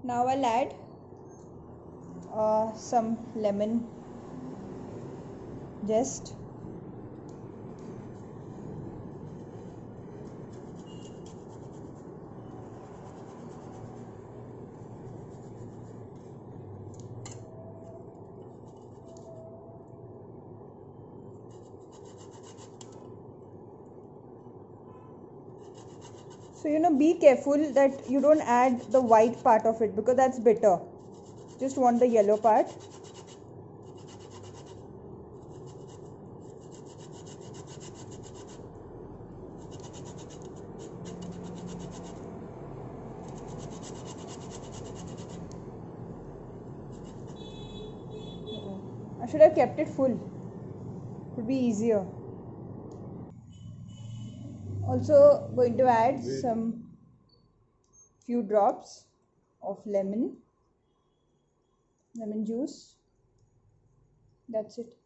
Now I'll add some lemon zest. So be careful that you don't add the white part of it because that's bitter. Just want the yellow part. I should have kept it full. It would be easier. Also going to add some few drops of lemon juice. That's it.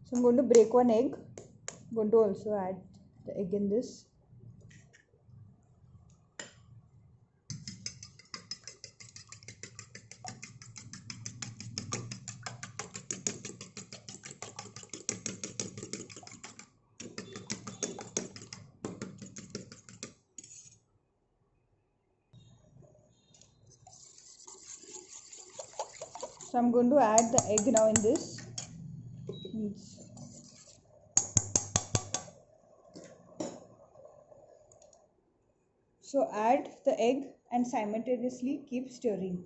So I'm going to break one egg. I'm going to also add the egg in this. So I'm going to add the egg now in this. So add the egg and simultaneously keep stirring.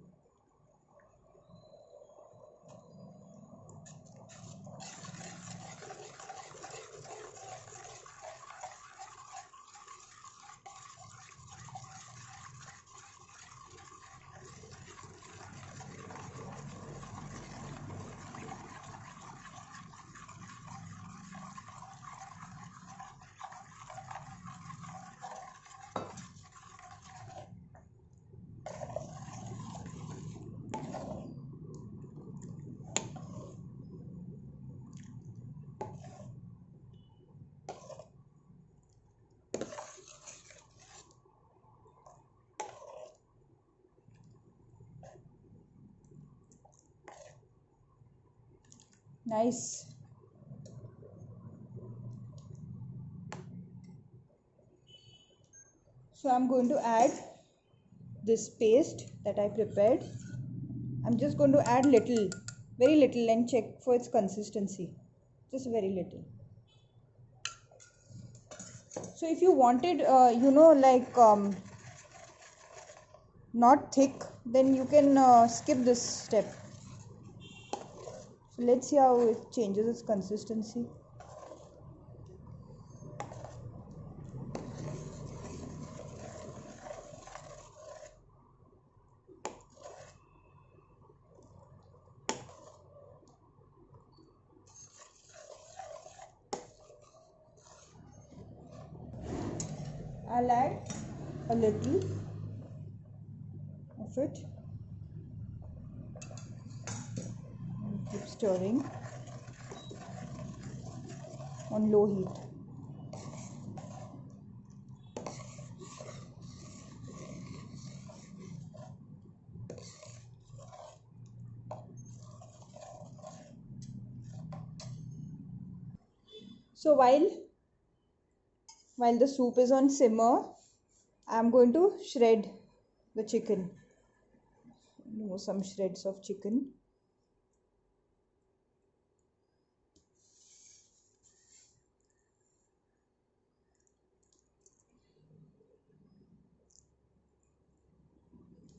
Nice. So I'm going to add this paste that I prepared. I'm just going to add little, very little, and check for its consistency. Just very little. So if you wanted, not thick, then you can skip this step. So let's see how it changes its consistency. I'll add a little of it. Keep stirring on low heat. So while the soup is on simmer, I'm going to shred the chicken. Some shreds of chicken.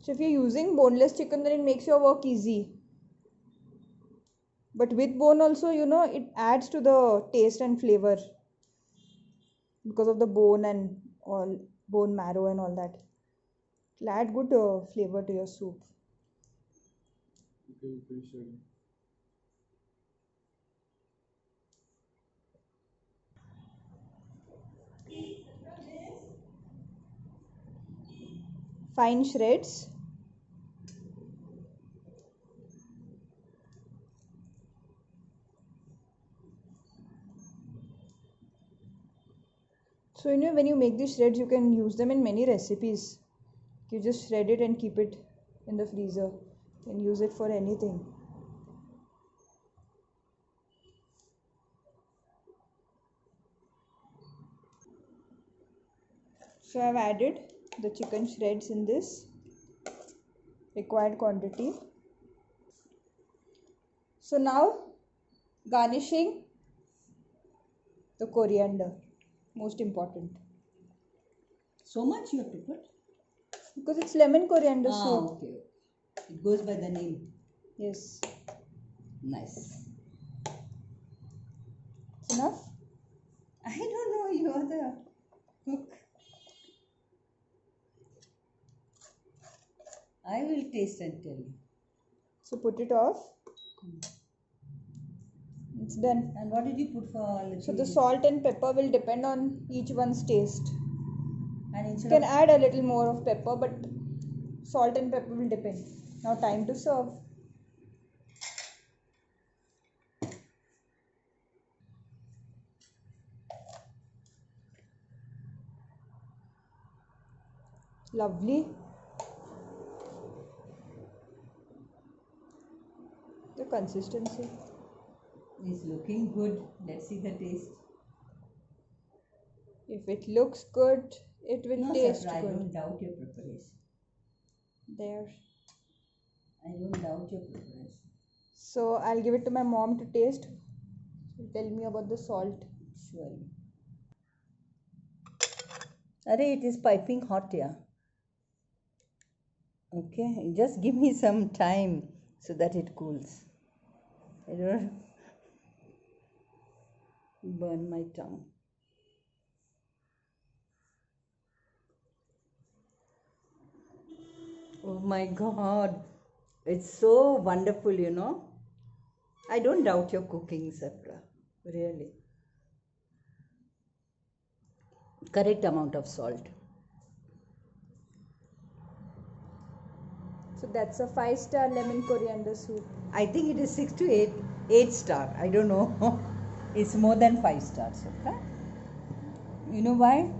So if you're using boneless chicken, then it makes your work easy. But with bone also, it adds to the taste and flavor because of the bone and all bone marrow and all that. It'll add good flavor to your soup. Fine shreds. So when you make these shreds, you can use them in many recipes. You just shred it and keep it in the freezer. You can use it for anything. So I've added the chicken shreds in this required quantity. So now garnishing the coriander, most important. So much you have to put? Because it's lemon coriander soup. Okay. It goes by the name. Yes. Nice. It's enough? I don't know, you are the cook. I will taste and tell you. So put it off. It's done. And what did you put for all the So the salt and pepper will depend on each one's taste. And You instead can of add a little more of pepper, but salt and pepper will depend. Now time to serve. Lovely. The consistency. is looking good. Let's see the taste. If it looks good, it will No, taste Safra, I good. don't doubt your preparation. There. I don't doubt your preparation. So I'll give it to my mom to taste. She'll tell me about the salt. Surely. Arey, it is piping hot, yeah. Okay, just give me some time so that it cools. I don't burn my tongue. Oh my god, it's so wonderful, you know. I don't doubt your cooking, Safra. Really. Correct amount of salt. So that's a 5-star lemon coriander soup. I think it is 6 to 8 star. I don't know. It's more than 5 stars. Okay? You know why?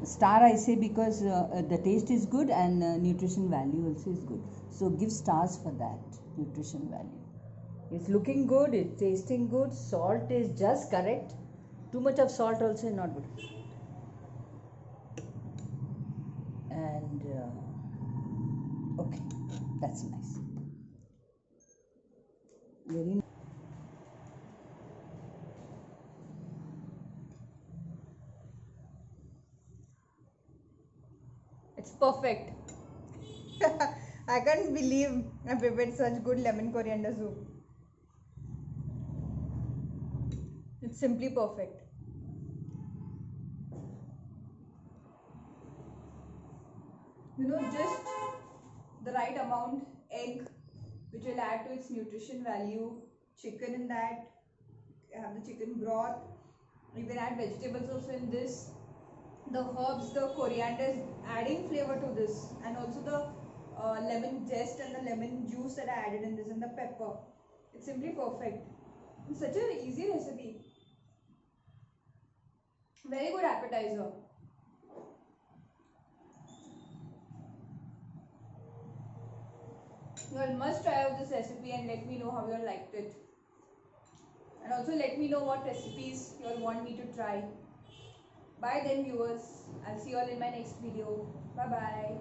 Star I say because the taste is good and nutrition value also is good. So give stars for that nutrition value. It's looking good. It's tasting good. Salt is just correct. Too much of salt also is not good. And okay, that's nice. Very nice. It's perfect. I can't believe I prepared such good lemon coriander soup. It's simply perfect. Just the right amount egg, which will add to its nutrition value, chicken in that, have the chicken broth. You can add vegetables also in this. The herbs, the coriander is adding flavor to this, and also the lemon zest and the lemon juice that I added in this, and the pepper. It's simply perfect. It's such an easy recipe. Very good appetizer. You all must try out this recipe and let me know how you all liked it. And also let me know what recipes you all want me to try. Bye then viewers. I'll see you all in my next video. Bye bye.